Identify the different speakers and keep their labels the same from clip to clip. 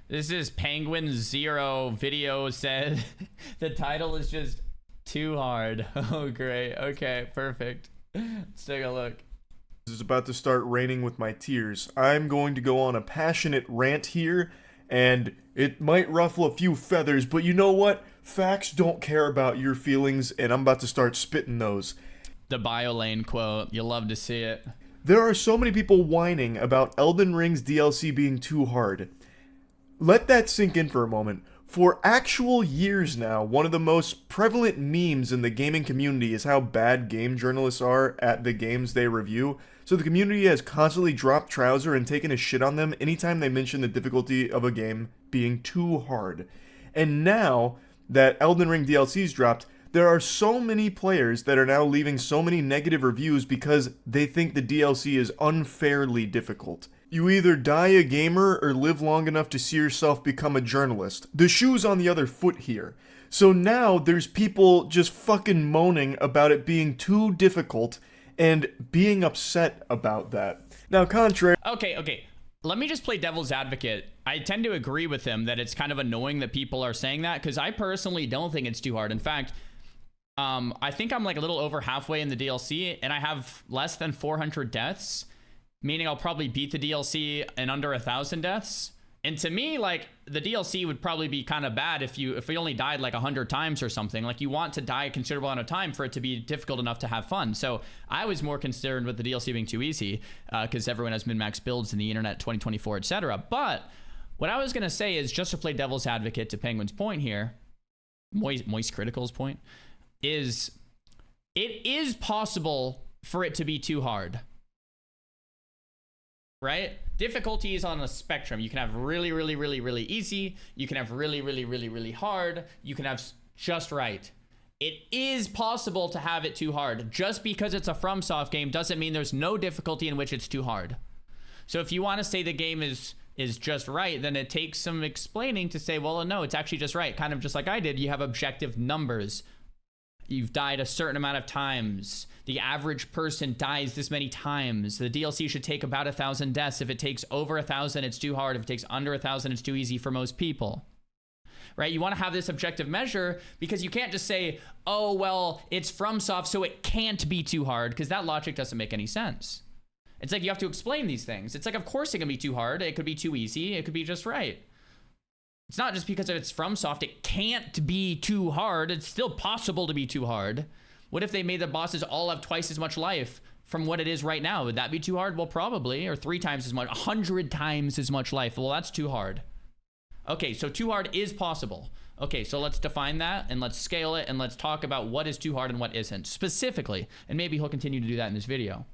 Speaker 1: This is Penguin Zero video said the title is just too hard. Oh, great. Okay, perfect. Let's take a look.
Speaker 2: Is about to start raining with my tears. I'm going to go on a passionate rant here, and it might ruffle a few feathers, but you know what? Facts don't care about your feelings, and I'm about to start spitting those.
Speaker 1: The BioLane quote. You'll love to see it.
Speaker 2: There are so many people whining about Elden Ring's DLC being too hard. Let that sink in for a moment. For actual years now, one of the most prevalent memes in the gaming community is how bad game journalists are at the games they review. So the community has constantly dropped trouser and taken a shit on them anytime they mention the difficulty of a game being too hard. And now that Elden Ring DLC's dropped, there are so many players that are now leaving so many negative reviews because they think the DLC is unfairly difficult. You either die a gamer or live long enough to see yourself become a journalist. The shoe's on the other foot here. So now there's people just fucking moaning about it being too difficult and being upset about that. Now, contrary...
Speaker 1: Okay. Let me just play devil's advocate. I tend to agree with him that it's kind of annoying that people are saying that, because I personally don't think it's too hard. In fact, I think I'm like a little over halfway in the DLC, and I have less than 400 deaths. Meaning I'll probably beat the DLC in under 1,000 deaths. And to me, like, the DLC would probably be kind of bad if we only died like 100 times or something. Like, you want to die a considerable amount of time for it to be difficult enough to have fun. So I was more concerned with the DLC being too easy, because everyone has min-max builds in the internet 2024, etc. But what I was going to say is, just to play devil's advocate to Penguin's point here, Moist Critical's point, is it is possible for it to be too hard. Right? Difficulty is on a spectrum. You can have really, really, really, really easy. You can have really, really, really, really hard. You can have just right. It is possible to have it too hard. Just because it's a FromSoft game doesn't mean there's no difficulty in which it's too hard. So if you want to say the game is just right, then it takes some explaining to say, well, no, it's actually just right. Kind of just like I did. You have objective numbers. You've died a certain amount of times. The average person dies this many times. The DLC should take about 1,000 deaths. If it takes over 1,000, it's too hard. If it takes under 1,000, it's too easy for most people. Right? You want to have this objective measure, because you can't just say, oh, well, it's FromSoft, so it can't be too hard, because that logic doesn't make any sense. It's like you have to explain these things. It's like, of course it can be too hard. It could be too easy. It could be just right. It's not just because it's FromSoft, it can't be too hard. It's still possible to be too hard. What if they made the bosses all have twice as much life from what it is right now? Would that be too hard? Well, probably. Or 3 times as much, 100 times as much life. Well, that's too hard. Okay, so too hard is possible. Okay, so let's define that, and let's scale it, and let's talk about what is too hard and what isn't, specifically. And maybe he'll continue to do that in this video.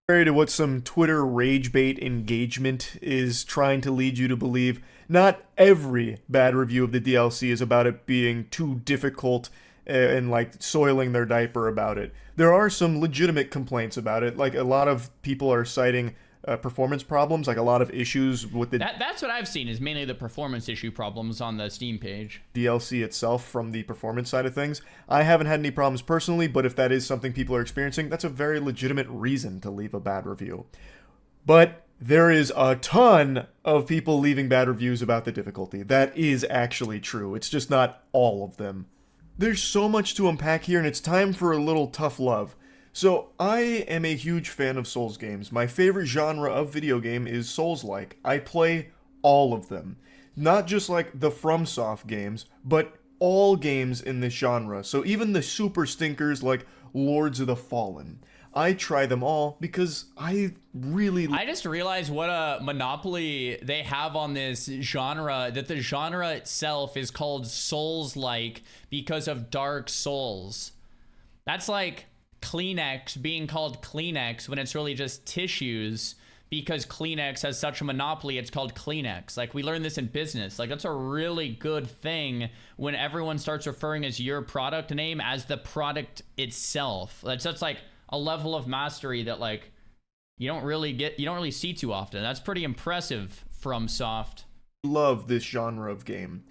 Speaker 2: Contrary to what some Twitter rage bait engagement is trying to lead you to believe, not every bad review of the DLC is about it being too difficult and like soiling their diaper about it. There are some legitimate complaints about it. Like, a lot of people are citing performance problems, like a lot of issues with the
Speaker 1: that's what I've seen, is mainly the performance issue problems on the Steam page.
Speaker 2: DLC itself from the performance side of things. I haven't had any problems personally, but if that is something people are experiencing, that's a very legitimate reason to leave a bad review. But there is a ton of people leaving bad reviews about the difficulty. That is actually true. It's just not all of them. There's so much to unpack here, and it's time for a little tough love. So, I am a huge fan of Souls games. My favorite genre of video game is Souls-like. I play all of them. Not just like the FromSoft games, but all games in this genre. So even the super stinkers like Lords of the Fallen. I try them all because I
Speaker 1: just realized what a monopoly they have on this genre, that the genre itself is called Souls-like because of Dark Souls. That's like Kleenex being called Kleenex when it's really just tissues, because Kleenex has such a monopoly, it's called Kleenex. Like, we learned this in business. Like, that's a really good thing when everyone starts referring as your product name as the product itself. That's like a level of mastery that, like, you don't really see too often. That's pretty impressive FromSoft.
Speaker 2: Love this genre of game.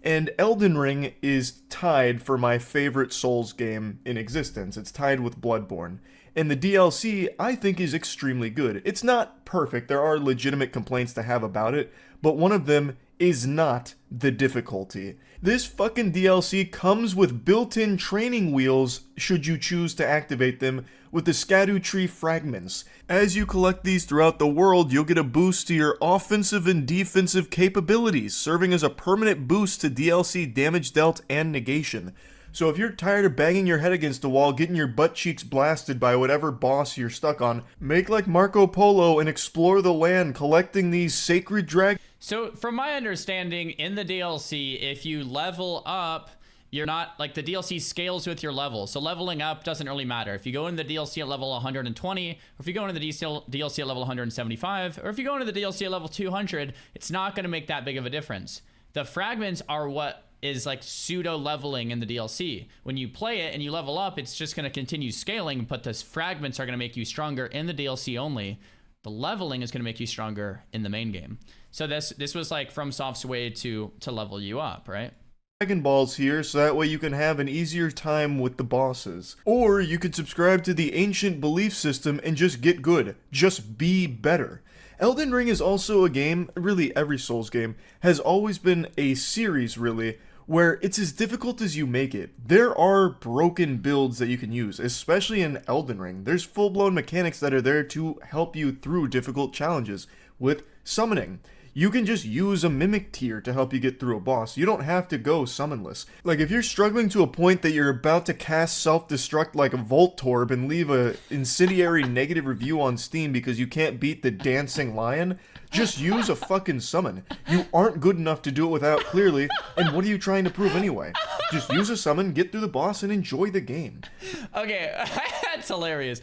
Speaker 2: And Elden Ring is tied for my favorite Souls game in existence. It's tied with Bloodborne. And the DLC, I think, is extremely good. It's not perfect, there are legitimate complaints to have about it, but one of them is not the difficulty. This fucking DLC comes with built-in training wheels should you choose to activate them with the Xaryu tree fragments. As you collect these throughout the world, you'll get a boost to your offensive and defensive capabilities, serving as a permanent boost to DLC damage dealt and negation. So if you're tired of banging your head against a wall, getting your butt cheeks blasted by whatever boss you're stuck on, make like Marco Polo and explore the land collecting these sacred dragons.
Speaker 1: So from my understanding, in the DLC, if you level up, you're not, like, the DLC scales with your level. So leveling up doesn't really matter. If you go into the DLC at level 120, or if you go into the DLC at level 175, or if you go into the DLC at level 200, it's not going to make that big of a difference. The fragments are what is like pseudo leveling in the DLC. When you play it and you level up, it's just going to continue scaling, but the fragments are going to make you stronger in the DLC only. The leveling is going to make you stronger in the main game. So this was like FromSoft's way to level you up, right?
Speaker 2: Dragon Balls here, so that way you can have an easier time with the bosses. Or you could subscribe to the ancient belief system and just get good. Just be better. Elden Ring is also a game, really every Souls game, has always been a series, really, where it's as difficult as you make it. There are broken builds that you can use, especially in Elden Ring. There's full-blown mechanics that are there to help you through difficult challenges with summoning. You can just use a Mimic tier to help you get through a boss. You don't have to go summonless. Like, if you're struggling to a point that you're about to cast self-destruct like a Voltorb and leave a incendiary negative review on Steam because you can't beat the Dancing Lion, just use a fucking summon. You aren't good enough to do it without, clearly, and what are you trying to prove anyway? Just use a summon, get through the boss, and enjoy the game.
Speaker 1: Okay, that's hilarious.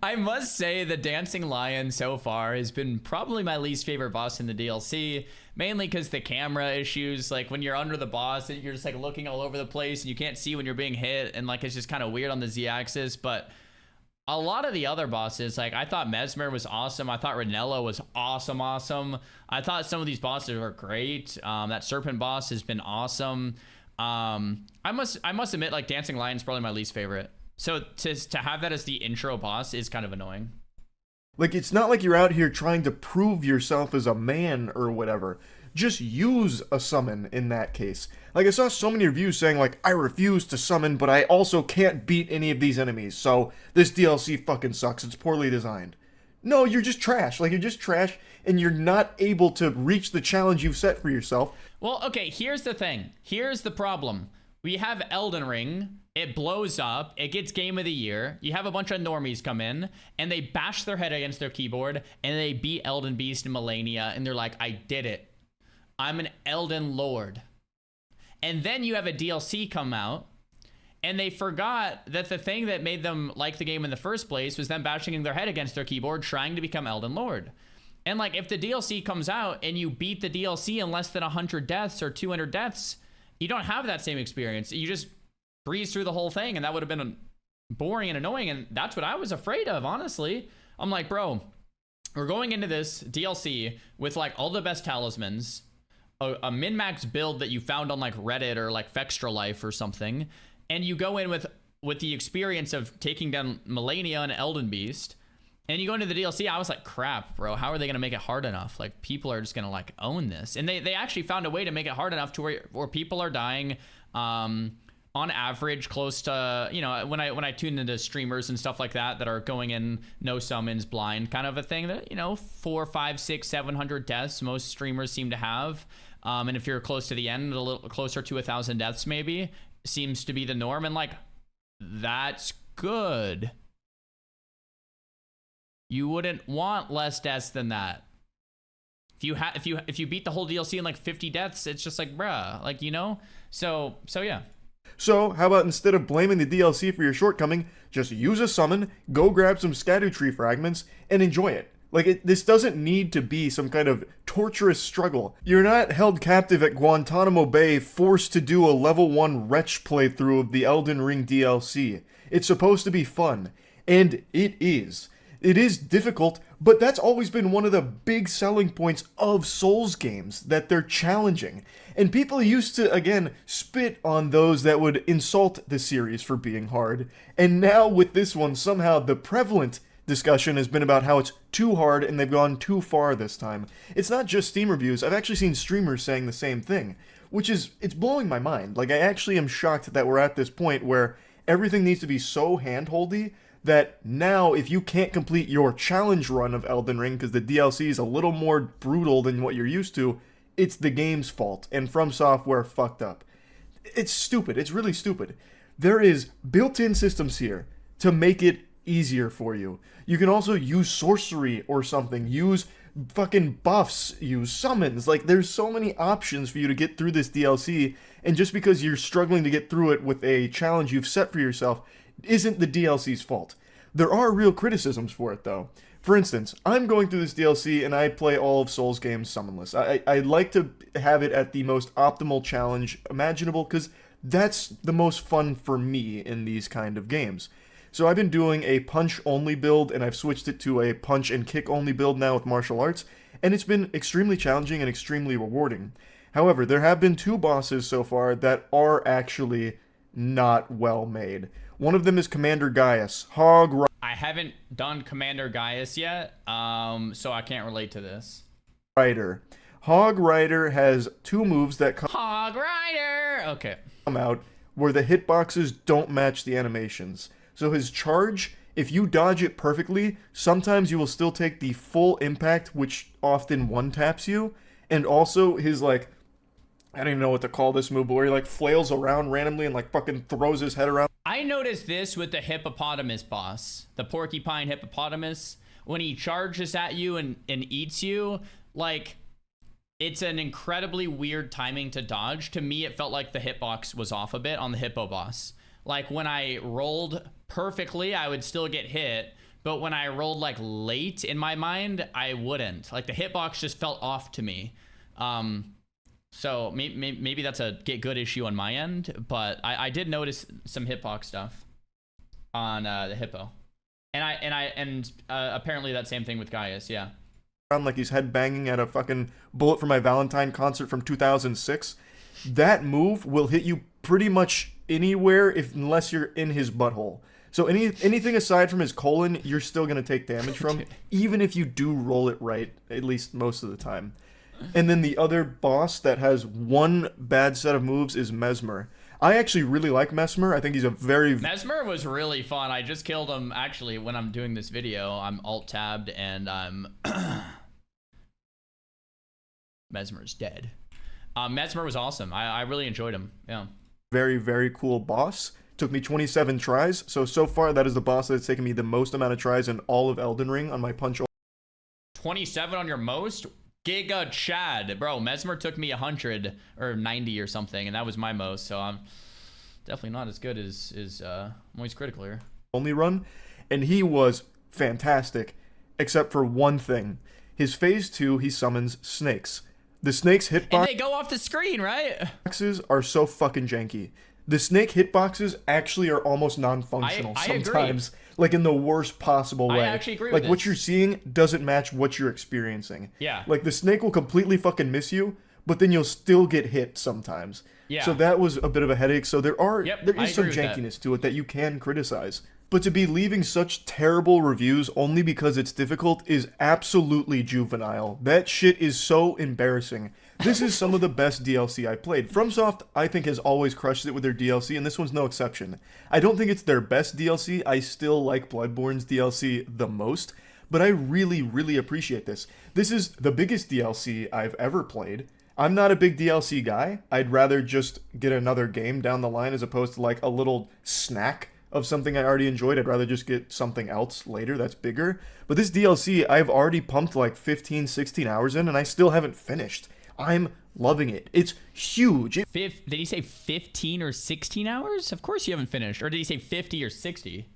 Speaker 1: I must say the Dancing Lion so far has been probably my least favorite boss in the DLC, mainly because the camera issues, like when you're under the boss, you're just like looking all over the place and you can't see when you're being hit, and like it's just kind of weird on the Z-axis. But a lot of the other bosses, like I thought Mesmer was awesome. I thought Ranella was awesome. I thought some of these bosses were great. That Serpent boss has been awesome. I must admit, like, Dancing Lion's probably my least favorite. So to have that as the intro boss is kind of annoying.
Speaker 2: Like, it's not like you're out here trying to prove yourself as a man or whatever. Just use a summon in that case. Like, I saw so many reviews saying, like, I refuse to summon, but I also can't beat any of these enemies, so this DLC fucking sucks. It's poorly designed. No, you're just trash. Like, you're just trash, and you're not able to reach the challenge you've set for yourself.
Speaker 1: Well, okay, here's the thing. Here's the problem. We have Elden Ring. It blows up. It gets Game of the Year. You have a bunch of normies come in, and they bash their head against their keyboard, and they beat Elden Beast and Melania, and they're like, I did it. I'm an Elden Lord. And then you have a DLC come out, and they forgot that the thing that made them like the game in the first place was them bashing their head against their keyboard, trying to become Elden Lord. And like, if the DLC comes out and you beat the DLC in less than 100 deaths or 200 deaths, you don't have that same experience. You just breeze through the whole thing, and that would have been boring and annoying, and that's what I was afraid of, honestly. I'm like, bro, we're going into this DLC with like all the best talismans, a min-max build that you found on like Reddit or like Fextra Life or something, and you go in with the experience of taking down Melania and Elden Beast, and you go into the DLC. I was like, crap, bro, how are they gonna make it hard enough? Like, people are just gonna like own this. And they actually found a way to make it hard enough to where people are dying on average close to, you know, when I tune into streamers and stuff like that are going in no summons, blind kind of a thing, that, you know, 400, 500, 600, 700 deaths most streamers seem to have. And if you're close to the end, a little closer to 1,000 deaths maybe seems to be the norm, and like, that's good. You wouldn't want less deaths than that. If you beat the whole DLC in like 50 deaths, it's just like, bruh, like, you know. So yeah.
Speaker 2: So, how about instead of blaming the DLC for your shortcoming, just use a summon, go grab some Xaryu tree fragments, and enjoy it. Like, this doesn't need to be some kind of torturous struggle. You're not held captive at Guantanamo Bay, forced to do a level 1 Wretch playthrough of the Elden Ring DLC. It's supposed to be fun. And it is. It is difficult, but that's always been one of the big selling points of Souls games, that they're challenging. And people used to, again, spit on those that would insult the series for being hard. And now with this one, somehow the prevalent discussion has been about how it's too hard and they've gone too far this time. It's not just Steam reviews, I've actually seen streamers saying the same thing, which is, it's blowing my mind. Like, I actually am shocked that we're at this point where everything needs to be so handholdy that now if you can't complete your challenge run of Elden Ring because the DLC is a little more brutal than what you're used to, it's the game's fault, and From Software fucked up. It's stupid. It's really stupid. There is built-in systems here to make it easier for you. You can also use sorcery or something, use fucking buffs, use summons. Like, there's so many options for you to get through this DLC, and just because you're struggling to get through it with a challenge you've set for yourself isn't the DLC's fault. There are real criticisms for it, though. For instance, I'm going through this DLC and I play all of Souls games summonless. I like to have it at the most optimal challenge imaginable because that's the most fun for me in these kind of games. So I've been doing a punch-only build, and I've switched it to a punch and kick-only build now with martial arts, and it's been extremely challenging and extremely rewarding. However, there have been 2 bosses so far that are actually not well made. One of them is Commander Gaius,
Speaker 1: I haven't done Commander Gaius yet, so I can't relate to this.
Speaker 2: Rider. Hog Rider has 2 moves that
Speaker 1: Hog Rider! Okay.
Speaker 2: come out where the hitboxes don't match the animations. So his charge, if you dodge it perfectly, sometimes you will still take the full impact, which often one-taps you. And also his, like, I don't even know what to call this move, but where he, like, flails around randomly and, like, fucking throws his head around.
Speaker 1: I noticed this with the hippopotamus boss, the porcupine hippopotamus. When he charges at you and eats you, like, it's an incredibly weird timing to dodge. To me, it felt like the hitbox was off a bit on the hippo boss. Like, when I rolled perfectly, I would still get hit, but when I rolled, like, late in my mind, I wouldn't. Like, the hitbox just felt off to me. So maybe that's a get good issue on my end, but I did notice some hitbox stuff on the hippo, and apparently that same thing with Gaius, yeah.
Speaker 2: Like he's headbanging at a fucking Bullet for My Valentine concert from 2006. That move will hit you pretty much anywhere unless you're in his butthole. So anything aside from his colon, you're still gonna take damage from, even if you do roll it right, at least most of the time. And then the other boss that has one bad set of moves is Mesmer. I actually really like Mesmer. I think he's a very...
Speaker 1: Mesmer was really fun. I just killed him, actually, when I'm doing this video. I'm alt-tabbed, and I'm... Mesmer's dead. Mesmer was awesome. I really enjoyed him, yeah.
Speaker 2: Very, very cool boss. Took me 27 tries. So far, that is the boss that's taken me the most amount of tries in all of Elden Ring on my punch...
Speaker 1: 27 on your most? Giga Chad, bro. Mesmer took me 100 or 90 or something, and that was my most. So I'm definitely not as good as Moist Critical here.
Speaker 2: Only run, and he was fantastic, except for one thing. His phase 2, he summons snakes. The snakes hitboxes
Speaker 1: and they go off the screen, right?
Speaker 2: Are so fucking janky. The snake hitboxes actually are almost non-functional sometimes.
Speaker 1: Agree.
Speaker 2: Like in the worst possible way.
Speaker 1: I actually agree
Speaker 2: with
Speaker 1: with
Speaker 2: what
Speaker 1: this.
Speaker 2: you're seeing doesn't match what you're experiencing.
Speaker 1: Yeah.
Speaker 2: Like the snake will completely fucking miss you, but then you'll still get hit sometimes.
Speaker 1: Yeah.
Speaker 2: So that was a bit of a headache. So there is some
Speaker 1: agree with that.
Speaker 2: jankiness to it that you can criticize. But to be leaving such terrible reviews only because it's difficult is absolutely juvenile. That shit is so embarrassing. This is some of the best DLC I played. FromSoft, I think, has always crushed it with their DLC, and this one's no exception. I don't think it's their best DLC. I still like Bloodborne's DLC the most, but I really, really appreciate this. This is the biggest DLC I've ever played. I'm not a big DLC guy. I'd rather just get another game down the line as opposed to like a little snack of something I already enjoyed. I'd rather just get something else later that's bigger. But this DLC, I've already pumped like 15, 16 hours in, and I still haven't finished. I'm loving it. It's huge.
Speaker 1: Did he say 15 or 16 hours? Of course you haven't finished. Or did he say 50 or 60?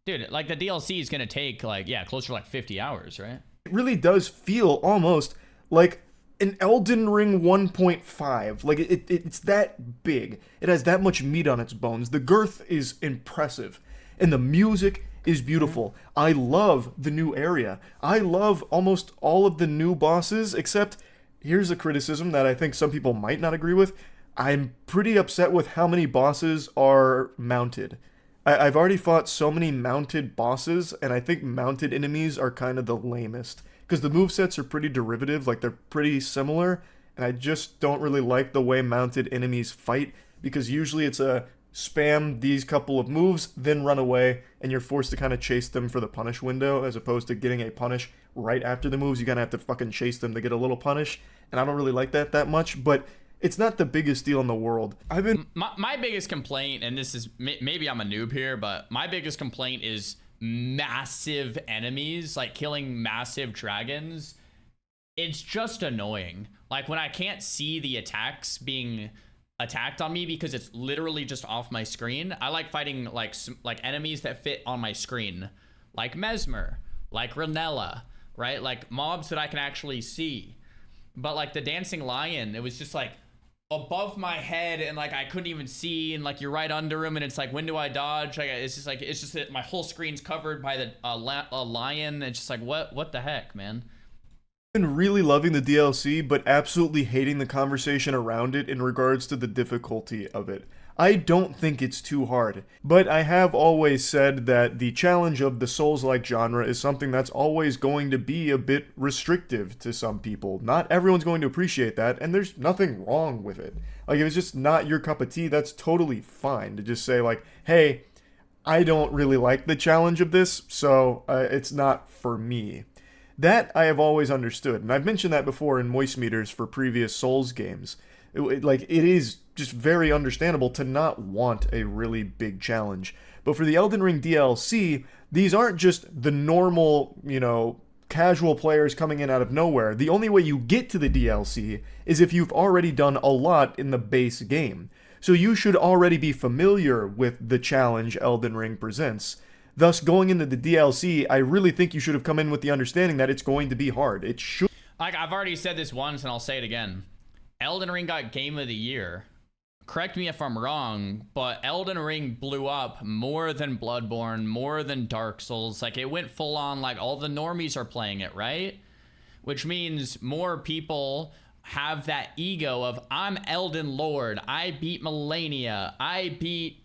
Speaker 1: Dude, like the DLC is going to take like, yeah, closer to like 50 hours, right?
Speaker 2: It really does feel almost like an Elden Ring 1.5. Like it's that big. It has that much meat on its bones. The girth is impressive. And the music is beautiful. I love the new area. I love almost all of the new bosses, except here's a criticism that I think some people might not agree with. I'm pretty upset with how many bosses are mounted. I've already fought so many mounted bosses, and I think mounted enemies are kind of the lamest. Because the movesets are pretty derivative, like they're pretty similar, and I just don't really like the way mounted enemies fight, because usually it's a spam these couple of moves, then run away, and you're forced to kind of chase them for the punish window, as opposed to getting a punish right after the moves. You kind of have to fucking chase them to get a little punish, and I don't really like that much, but it's not the biggest deal in the world.
Speaker 1: My biggest complaint, and this is, maybe I'm a noob here, but my biggest complaint is massive enemies, like killing massive dragons. It's just annoying. Like when I can't see the attacks being attacked on me because it's literally just off my screen. I like fighting like enemies that fit on my screen, like Mesmer, like Ranella, right? Like mobs that I can actually see. But like the dancing lion, it was just like above my head, and like I couldn't even see, and like you're right under him, and it's like, when do I dodge? Like it's just that my whole screen's covered by the lion. It's just like, what the heck, man?
Speaker 2: Been really loving the DLC, but absolutely hating the conversation around it in regards to the difficulty of it. I don't think it's too hard, but I have always said that the challenge of the Souls-like genre is something that's always going to be a bit restrictive to some people. Not everyone's going to appreciate that, and there's nothing wrong with it. Like, if it's just not your cup of tea, that's totally fine to just say, like, hey, I don't really like the challenge of this, so it's not for me. That I have always understood, and I've mentioned that before in Moist Meters for previous Souls games. It is just very understandable to not want a really big challenge. But for the Elden Ring DLC, these aren't just the normal, casual players coming in out of nowhere. The only way you get to the DLC is if you've already done a lot in the base game. So you should already be familiar with the challenge Elden Ring presents. Thus, going into the DLC, I really think you should have come in with the understanding that it's going to be hard. It should.
Speaker 1: Like, I've already said this once, and I'll say it again. Elden Ring got Game of the Year. Correct me if I'm wrong, but Elden Ring blew up more than Bloodborne, more than Dark Souls. Like, it went full on, like, all the normies are playing it, right? Which means more people have that ego of, I'm Elden Lord, I beat Melania, I beat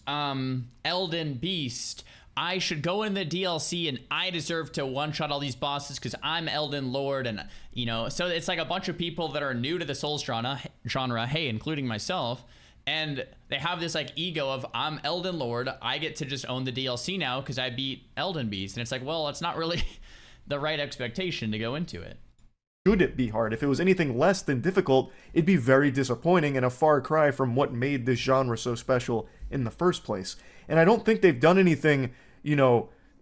Speaker 1: Elden Beast, I should go in the DLC and I deserve to one-shot all these bosses because I'm Elden Lord. And so it's like a bunch of people that are new to the Souls genre, hey, including myself, and they have this like ego of, I'm Elden Lord, I get to just own the DLC now because I beat Elden Beast. And it's like, well, it's not really the right expectation to go into it.
Speaker 2: Should it be hard? If it was anything less than difficult, it'd be very disappointing and a far cry from what made this genre so special in the first place. And I don't think they've done anything,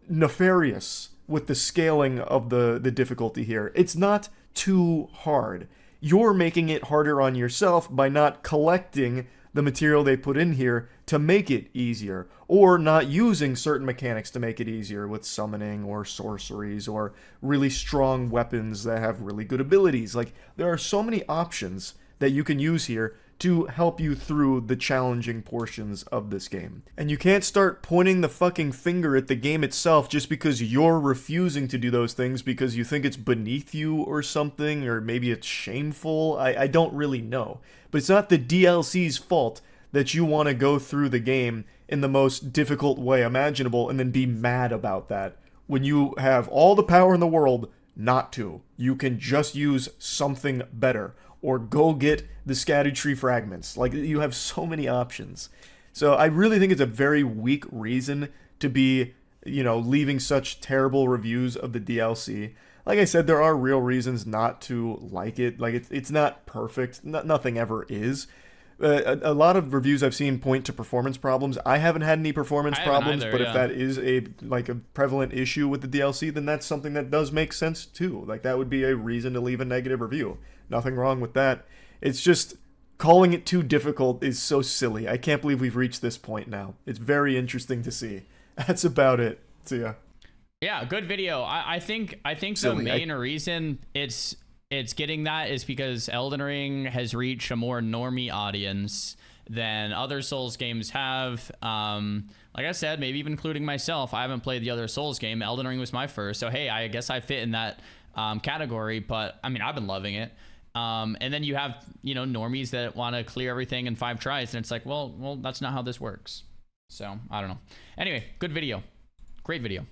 Speaker 2: nefarious with the scaling of the difficulty here. It's not too hard. You're making it harder on yourself by not collecting the material they put in here to make it easier, or not using certain mechanics to make it easier with summoning or sorceries or really strong weapons that have really good abilities. Like, there are so many options that you can use here to help you through the challenging portions of this game. And you can't start pointing the fucking finger at the game itself just because you're refusing to do those things because you think it's beneath you or something, or maybe it's shameful. I don't really know. But it's not the DLC's fault that you want to go through the game in the most difficult way imaginable and then be mad about that when you have all the power in the world not to. You can just use something better, or go get the scattered tree fragments. Like, you have so many options. So I really think it's a very weak reason to be, leaving such terrible reviews of the DLC. Like I said, there are real reasons not to like it. Like, it's not perfect. Nothing ever is. A lot of reviews I've seen point to performance problems. I haven't had any performance problems,
Speaker 1: either,
Speaker 2: but
Speaker 1: yeah.
Speaker 2: if that is a prevalent issue with the DLC, then that's something that does make sense too. Like, that would be a reason to leave a negative review. Nothing wrong with that. It's just calling it too difficult is so silly. I can't believe we've reached this point now. It's very interesting to see. That's about it. So yeah.
Speaker 1: Yeah, good video. I think the main reason it's getting that is because Elden Ring has reached a more normie audience, than other Souls games have. Like I said, maybe even including myself, I haven't played the other Souls game. Elden Ring was my first, so hey, I guess I fit in that category. But I mean, I've been loving it. And then you have, you know, normies that want to clear everything in 5 tries, and it's like, well, that's not how this works. So I don't know. Anyway, good video, great video.